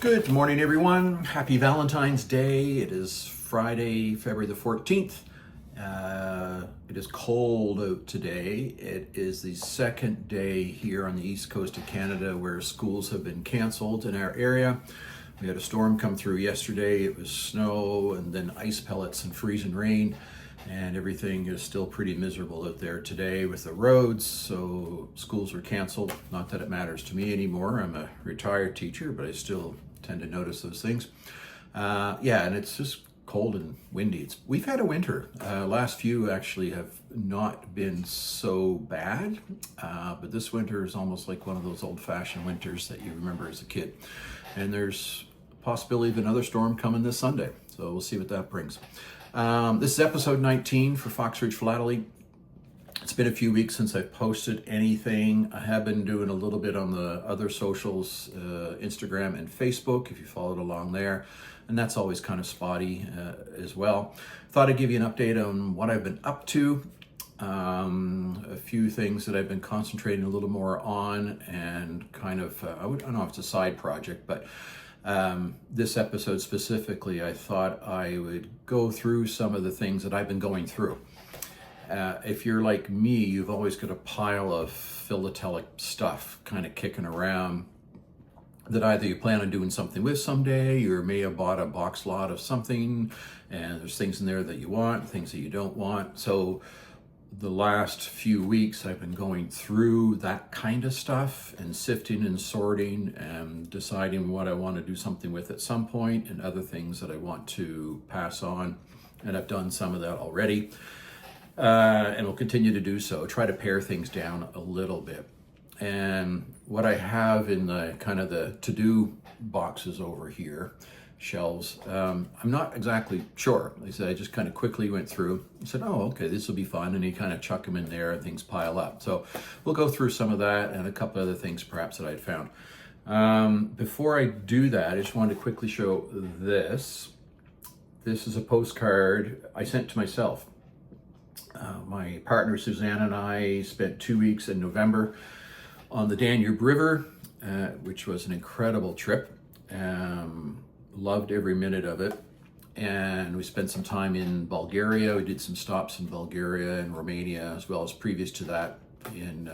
Good morning, everyone. Happy Valentine's Day. It is Friday, February the 14th. It is cold out today. It is the second day here on the east coast of Canada where schools have been canceled in our area. We had a storm come through yesterday. It was snow and then ice pellets and freezing rain, and everything is still pretty miserable out there today with the roads, so schools are canceled. Not that it matters to me anymore. I'm a retired teacher, but I still tend to notice those things. And it's just cold and windy. We've had a winter. Last few actually have not been so bad, but this winter is almost like one of those old-fashioned winters that you remember as a kid. And there's a possibility of another storm coming this Sunday, so we'll see what that brings. This is episode 19 for Fox Ridge Philatelic. It's been a few weeks since I've posted anything. I have been doing a little bit on the other socials, Instagram and Facebook, if you followed along there. And that's always kind of spotty as well. Thought I'd give you an update on what I've been up to. A few things that I've been concentrating a little more on, and kind of, I don't know if it's a side project, but this episode specifically, I thought I would go through some of the things that I've been going through. If you're like me, you've always got a pile of philatelic stuff kind of kicking around that either you plan on doing something with someday, or may have bought a box lot of something, and there's things in there that you want, things that you don't want. So the last few weeks I've been going through that kind of stuff and sifting and sorting and deciding what I want to do something with at some point, and other things that I want to pass on. And I've done some of that already. And will continue to do so, try to pare things down a little bit. And what I have in the kind of the to-do boxes over here, shelves, I'm not exactly sure. Like I said, I just kind of quickly went through and said, oh, okay, this will be fun. And you kind of chuck them in there and things pile up. So we'll go through some of that and a couple other things perhaps that I'd found. Before I do that, I just wanted to quickly show this. This is a postcard I sent to myself. My partner Suzanne and I spent 2 weeks in November on the Danube River, which was an incredible trip. Loved every minute of it. And we spent some time in Bulgaria. We did some stops in Bulgaria and Romania, as well as previous to that in,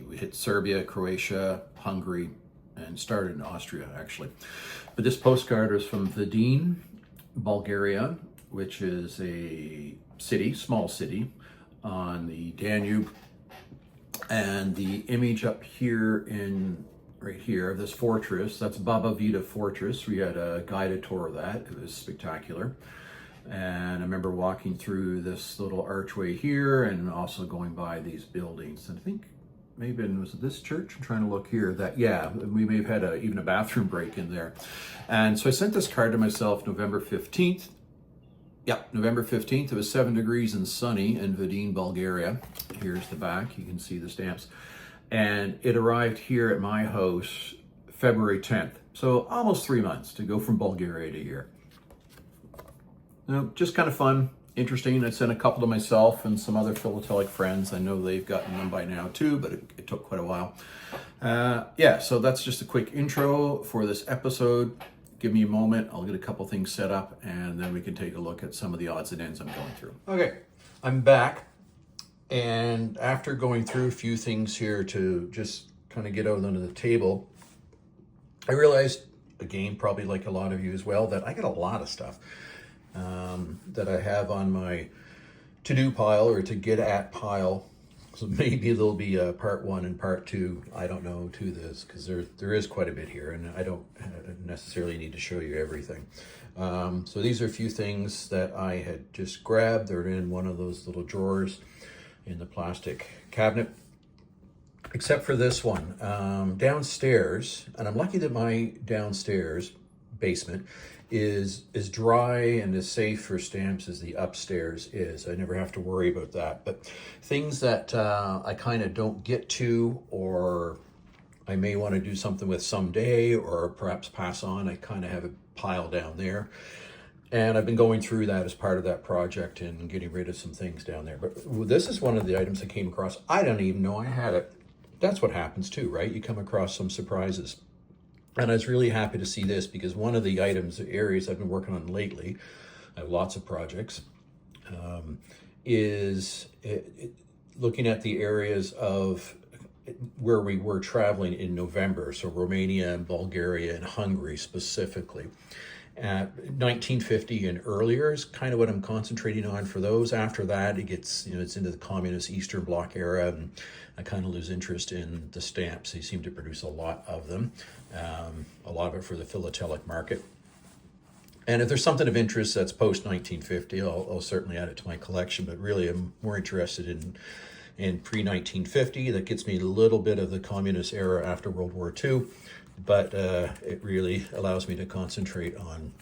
we hit Serbia, Croatia, Hungary, and started in Austria, actually. But this postcard is from Vidin, Bulgaria, which is a city, small city on the Danube. And the image up here right here of this fortress, that's Baba Vita Fortress. We had a guided tour of that. It was spectacular. And I remember walking through this little archway here and also going by these buildings. And I think maybe was it this church? I'm trying to look here. We may have had even a bathroom break in there. And so I sent this card to myself November 15th. November 15th. It was 7 degrees and sunny in Vidin, Bulgaria. Here's the back. You can see the stamps. And it arrived here at my house February 10th. So almost 3 months to go from Bulgaria to here. Just kind of fun, interesting. I sent a couple to myself and some other philatelic friends. I know they've gotten them by now too, but it took quite a while. So that's just a quick intro for this episode. Give me a moment, I'll get a couple things set up, and then we can take a look at some of the odds and ends I'm going through. Okay, I'm back, and after going through a few things here to just kind of get out onto the table, I realized, again, probably like a lot of you as well, that I got a lot of stuff that I have on my to-do pile or to get at pile. So maybe there'll be a part 1 and part 2, I don't know, to this, because there is quite a bit here, and I don't necessarily need to show you everything. So these are a few things that I had just grabbed. They're in one of those little drawers in the plastic cabinet, except for this one. Downstairs, and I'm lucky that my downstairs basement is dry and as safe for stamps as the upstairs is. I never have to worry about that. But things that I kind of don't get to, or I may want to do something with someday, or perhaps pass on, I kind of have a pile down there. And I've been going through that as part of that project and getting rid of some things down there. But this is one of the items I came across. I don't even know I had it. That's what happens too, right? You come across some surprises. And I was really happy to see this because one of the areas I've been working on lately, I have lots of projects, is looking at the areas of where we were traveling in November, so Romania and Bulgaria and Hungary specifically. 1950 and earlier is kind of what I'm concentrating on for those. After that, it gets, it's into the communist Eastern Bloc era, and I kind of lose interest in the stamps. They seem to produce a lot of them, a lot of it for the philatelic market. And if there's something of interest that's post 1950, I'll certainly add it to my collection. But really, I'm more interested in pre 1950. That gets me a little bit of the communist era after World War II. But it really allows me to concentrate on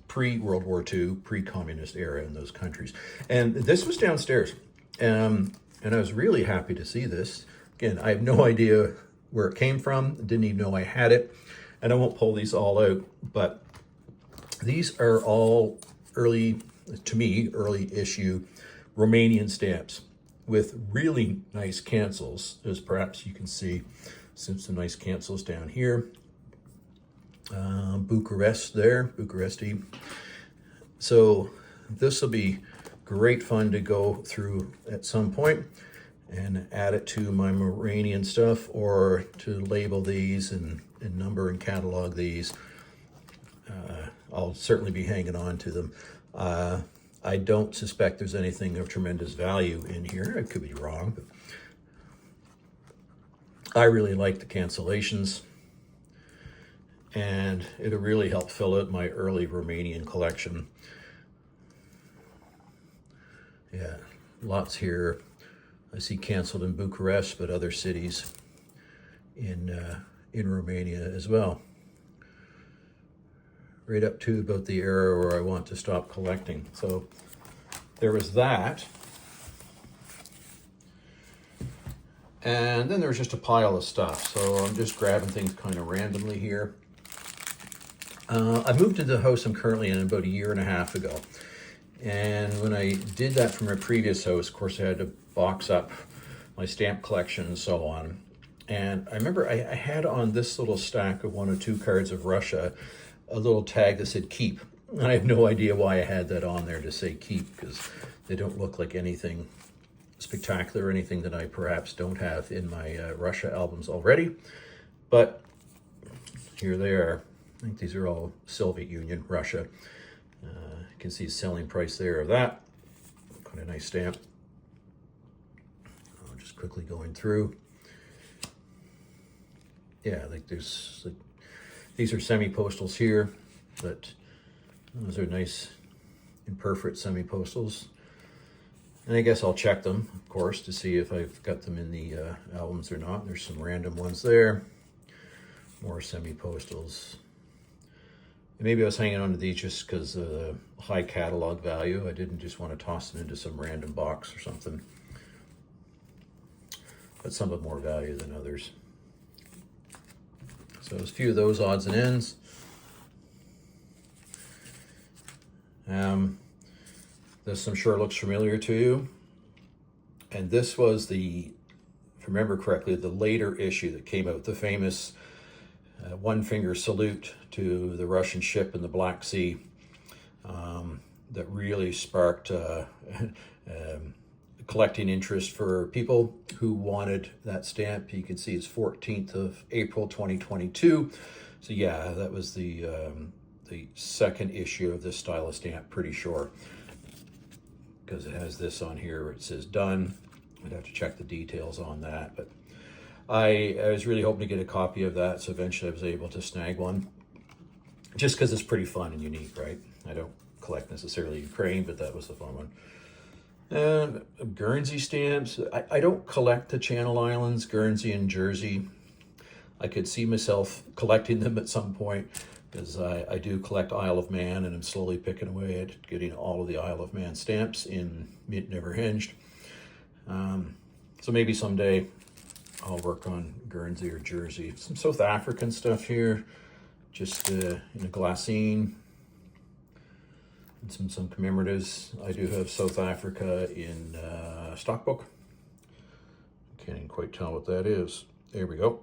pre-World War II, pre-communist era in those countries. And this was downstairs. And I was really happy to see this. Again, I have no idea where it came from. Didn't even know I had it. And I won't pull these all out. But these are all early issue Romanian stamps with really nice cancels, as perhaps you can see. Some nice cancels down here. Bucharesti. So this will be great fun to go through at some point and add it to my Moranian stuff, or to label these and number and catalog these. I'll certainly be hanging on to them. I don't suspect there's anything of tremendous value in here. I could be wrong, but I really like the cancellations, and it'll really help fill out my early Romanian collection. Yeah, lots here. I see canceled in Bucharest, but other cities in Romania as well. Right up to about the era where I want to stop collecting. So there was that. And then there's just a pile of stuff. So I'm just grabbing things kind of randomly here. I moved into the house I'm currently in about 1.5 years ago. And when I did that from my previous house, of course, I had to box up my stamp collection and so on. And I remember I had on this little stack of 1 or 2 cards of Russia, a little tag that said keep. And I have no idea why I had that on there to say keep, because they don't look like anything spectacular, anything that I perhaps don't have in my Russia albums already. But here they are. I think these are all Soviet Union, Russia. You can see the selling price there of that. Quite a nice stamp. I'm just quickly going through. Yeah, these are semi-postals here, but those are nice imperfect semi-postals. And I guess I'll check them, of course, to see if I've got them in the albums or not. There's some random ones there. More semi-postals. And maybe I was hanging on to these just because of the high catalog value. I didn't just want to toss them into some random box or something. But some have more value than others. So there's a few of those odds and ends. This I'm sure looks familiar to you. And this was if I remember correctly, the later issue that came out, the famous one-finger salute to the Russian ship in the Black Sea, that really sparked collecting interest for people who wanted that stamp. You can see it's 14th of April 2022. So yeah, that was the second issue of this style of stamp, pretty sure, because it has this on here where it says done. I'd have to check the details on that, but I was really hoping to get a copy of that, so eventually I was able to snag one, just because it's pretty fun and unique, right? I don't collect necessarily Ukraine, but that was the fun one. And Guernsey stamps. I don't collect the Channel Islands, Guernsey and Jersey. I could see myself collecting them at some point, because I do collect Isle of Man, and I'm slowly picking away at getting all of the Isle of Man stamps in Mint Never Hinged. So maybe someday I'll work on Guernsey or Jersey. Some South African stuff here, just in a glassine. And some commemoratives. I do have South Africa in Stockbook. Can't even quite tell what that is. There we go.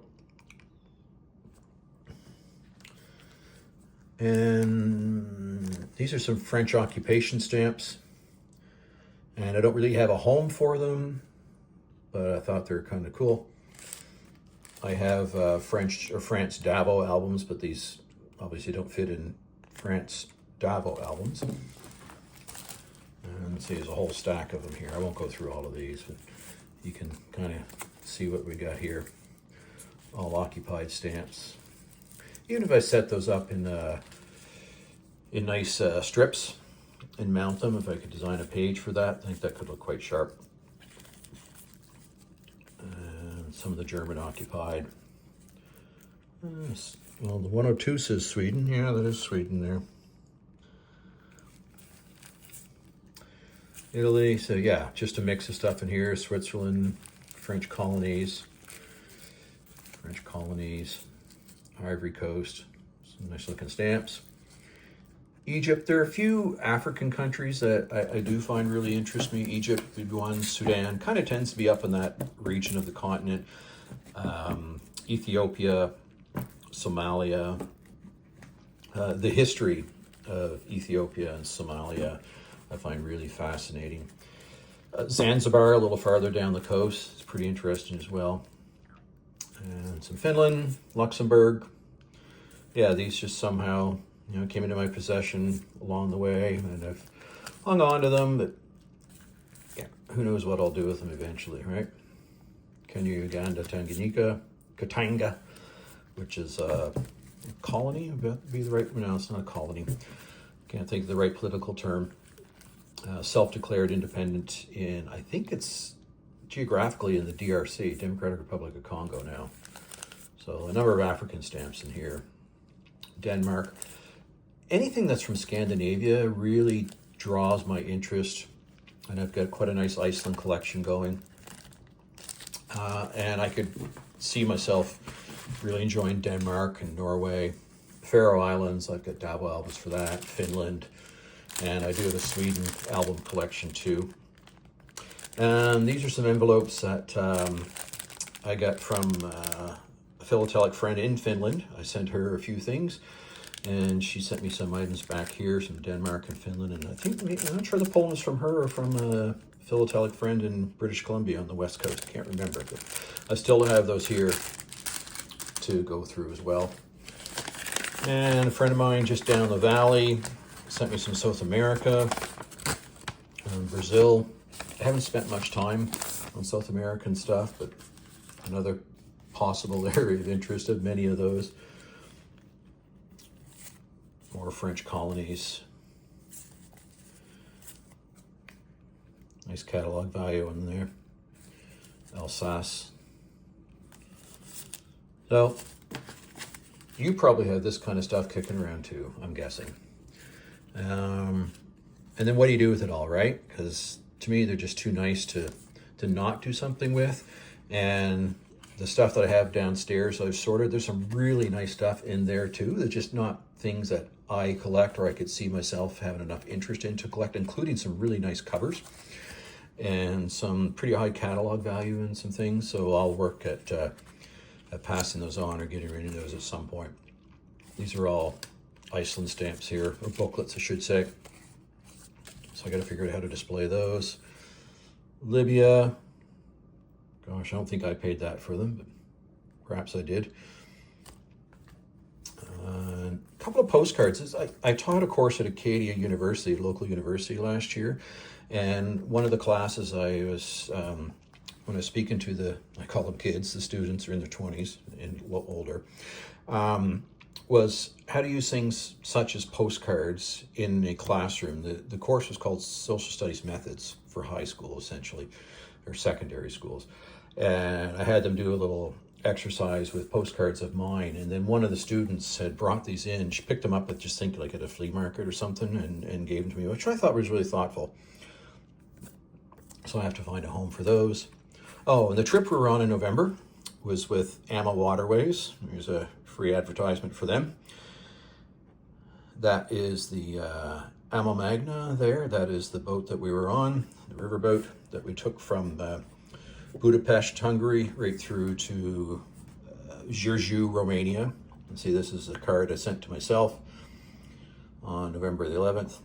And these are some French occupation stamps. And I don't really have a home for them, but I thought they were kind of cool. I have French or France Davo albums, but these obviously don't fit in France Davo albums. And see, there's a whole stack of them here. I won't go through all of these, but you can kind of see what we got here. All occupied stamps. Even if I set those up in nice strips and mount them, if I could design a page for that, I think that could look quite sharp. And some of the German occupied. Well, the 102 says Sweden. Yeah, that is Sweden there. Italy, so yeah, just a mix of stuff in here. Switzerland, French colonies, Ivory Coast, some nice looking stamps. Egypt, there are a few African countries that I do find really interest me. Egypt, big one. Sudan, kind of tends to be up in that region of the continent. Ethiopia, Somalia, the history of Ethiopia and Somalia I find really fascinating. Zanzibar, a little farther down the coast, it's pretty interesting as well. And some Finland, Luxembourg. Yeah, these just somehow, came into my possession along the way, and I've hung on to them, but yeah, who knows what I'll do with them eventually, right? Kenya, Uganda, Tanganyika, Katanga, which is a colony, would be the right, no, it's not a colony. Can't think of the right political term. Self-declared independent in, I think it's geographically in the DRC, Democratic Republic of Congo now. So a number of African stamps in here. Denmark. Anything that's from Scandinavia really draws my interest. And I've got quite a nice Iceland collection going. And I could see myself really enjoying Denmark and Norway. Faroe Islands, I've got Davo albums for that. Finland. And I do have a Sweden album collection too. And these are some envelopes that I got from a philatelic friend in Finland. I sent her a few things, and she sent me some items back here, some Denmark and Finland. And I think, I'm not sure the poem is from her or from a philatelic friend in British Columbia on the West Coast. I can't remember, but I still have those here to go through as well. And a friend of mine just down the valley sent me some South America, Brazil. I haven't spent much time on South American stuff, but another possible area of interest of many of those. More French colonies. Nice catalog value in there. Alsace. So, you probably have this kind of stuff kicking around too, I'm guessing. And then what do you do with it all, right? Because to me, they're just too nice to not do something with. And the stuff that I have downstairs, I've sorted. There's some really nice stuff in there too. They're just not things that I collect or I could see myself having enough interest in to collect, including some really nice covers and some pretty high catalog value in some things. So I'll work at passing those on or getting rid of those at some point. These are all Iceland stamps here, or booklets, I should say. So I got to figure out how to display those. Libya. Gosh, I don't think I paid that for them, but perhaps I did. A couple of postcards. I taught a course at Acadia University, a local university last year, and one of the classes I was, when I was speaking to I call them kids, the students are in their 20s and a little older, was how to use things such as postcards in a classroom. The course was called Social Studies Methods for high school, essentially, or secondary schools. And I had them do a little exercise with postcards of mine. And then one of the students had brought these in. She picked them up at just think like at a flea market or something and gave them to me, which I thought was really thoughtful. So I have to find a home for those. Oh, and the trip we were on in November was with AMA Waterways. Here's a free advertisement for them. That is the AMA Magna there. That is the boat that we were on, the riverboat that we took from Budapest, Hungary, right through to Giurgiu, Romania. And see, this is a card I sent to myself on November the 11th,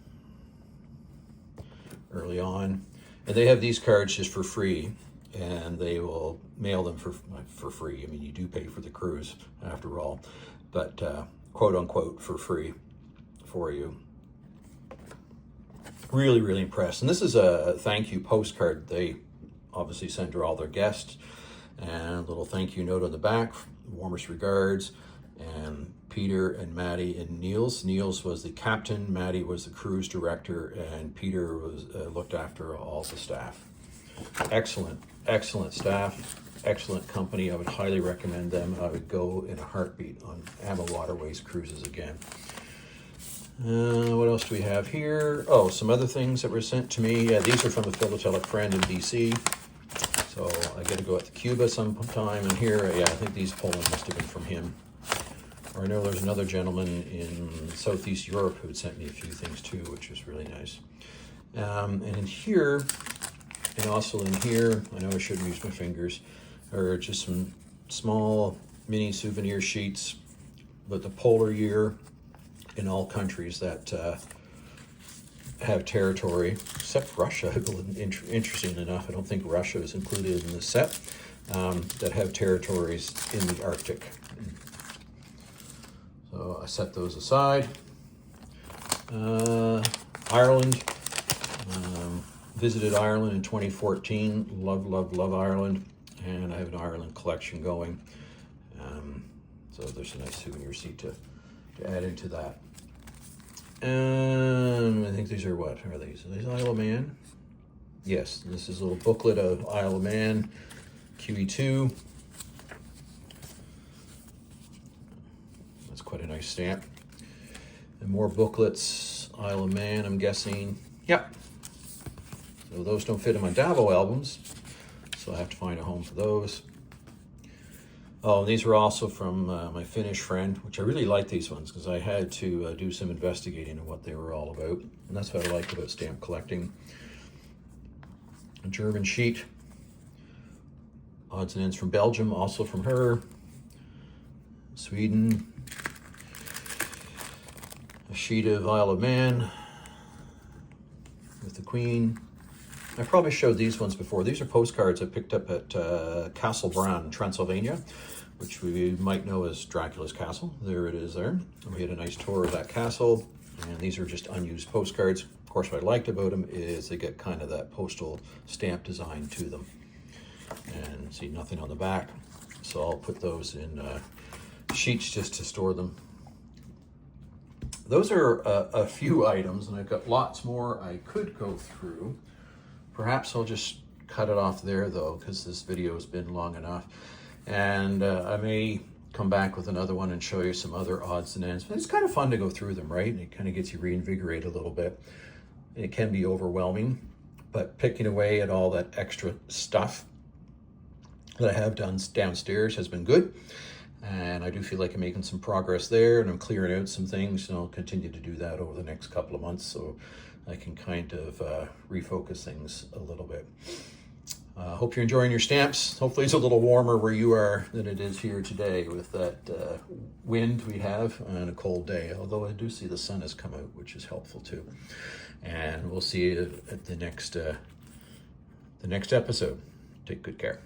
early on. And they have these cards just for free, and they will mail them for free. I mean, you do pay for the cruise after all, but quote unquote for free for you. Really, really impressed. And this is a thank you postcard they obviously send to all their guests, and a little thank you note on the back, warmest regards, and Peter and Maddie and Niels. Niels was the captain, Maddie was the cruise director, and Peter was looked after all the staff. Excellent, excellent staff, excellent company. I would highly recommend them. I would go in a heartbeat on Ama Waterways cruises again. What else do we have here? Oh, some other things that were sent to me. These are from a philatelic friend in BC. So I got to go out to Cuba sometime, and here, I think these Poland must have been from him. Or I know there's another gentleman in Southeast Europe who had sent me a few things too, which was really nice. And in here, and also in here, I know I shouldn't use my fingers, are just some small mini souvenir sheets with the polar year in all countries that have territory, except Russia. Interesting enough, I don't think Russia is included in the set, that have territories in the Arctic. So I set those aside. Ireland. Visited Ireland in 2014. Love, love, love Ireland. And I have an Ireland collection going. So there's a nice souvenir sheet to add into that. I think these are, what are these? Are these Isle of Man? Yes, this is a little booklet of Isle of Man, QE2. That's quite a nice stamp. And more booklets, Isle of Man, I'm guessing. Yep. So those don't fit in my Davo albums, so I have to find a home for those. Oh, and these were also from my Finnish friend, which I really like these ones because I had to do some investigating on what they were all about. And that's what I like about stamp collecting. A German sheet. Odds and ends from Belgium, also from her. Sweden. A sheet of Isle of Man with the Queen. I probably showed these ones before. These are postcards I picked up at Castle Bran, Transylvania, which we might know as Dracula's Castle. There it is there. We had a nice tour of that castle, and these are just unused postcards. Of course, what I liked about them is they get kind of that postal stamp design to them. And see, nothing on the back. So I'll put those in sheets just to store them. Those are a few items, and I've got lots more I could go through. Perhaps I'll just cut it off there, though, because this video has been long enough. And I may come back with another one and show you some other odds and ends. But it's kind of fun to go through them, right? And it kind of gets you reinvigorated a little bit. It can be overwhelming, but picking away at all that extra stuff that I have done downstairs has been good. And I do feel like I'm making some progress there, and I'm clearing out some things, and I'll continue to do that over the next couple of months so I can kind of refocus things a little bit. Hope you're enjoying your stamps. Hopefully it's a little warmer where you are than it is here today with that wind we have and a cold day, although I do see the sun has come out, which is helpful too. And we'll see you at the next episode. Take good care.